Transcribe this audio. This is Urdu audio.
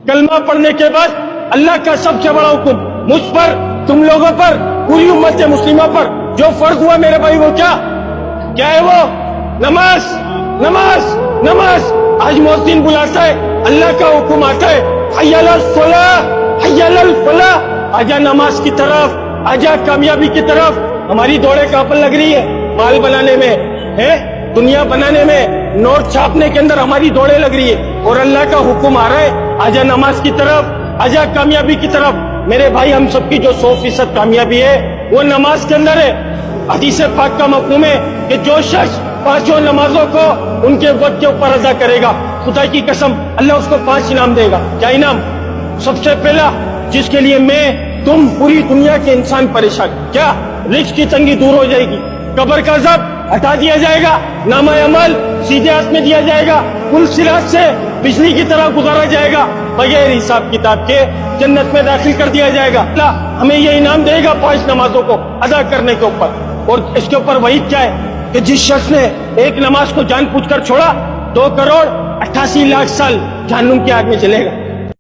کلمہ پڑھنے کے بعد اللہ کا سب سے بڑا حکم مجھ پر، تم لوگوں پر، پوری امت مسلمہ پر جو فرض ہوا میرے بھائی، وہ کیا ہے؟ وہ نماز نماز نماز۔ آج مؤذن بلاتا ہے، اللہ کا حکم آتا ہے، حی علی الصلاۃ حی علی الفلاح، آجا نماز کی طرف، آجا کامیابی کی طرف۔ ہماری دوڑیں کہاں پر لگ رہی ہے؟ مال بنانے میں، دنیا بنانے میں، نوٹ چھاپنے کے اندر ہماری دوڑیں لگ رہی ہے، اور اللہ کا حکم آ رہا ہے آجا نماز کی طرف، آجا کامیابی کی طرف۔ میرے بھائی، ہم سب کی جو 100% کامیابی ہے وہ نماز کے اندر ہے۔ حدیث پاک کا مفہوم ہے کہ جو شخص 5 نمازوں کو ان کے وقت کے اوپر ادا کرے گا، خدا کی قسم اللہ اس کو 5 انعام دے گا۔ کیا انعام؟ سب سے پہلا، جس کے لیے میں تم پوری دنیا کے انسان پریشان، کیا؟ رزق کی تنگی دور ہو جائے گی، قبر کا عذاب ہٹا دیا جائے گا، نامہ عمل سیدھے ہاتھ میں دیا جائے گا، پل صراط سے بجلی کی طرح گزارا جائے گا، بغیر حساب کتاب کے جنت میں داخل کر دیا جائے گا۔ اللہ ہمیں یہ انعام دے گا 5 نمازوں کو ادا کرنے کے اوپر۔ اور اس کے اوپر وعید کیا ہے کہ جس شخص نے ایک نماز کو جان بوجھ کر چھوڑا، 2 کروڑ 88 لاکھ سال جہنم کی آگ میں جلے گا۔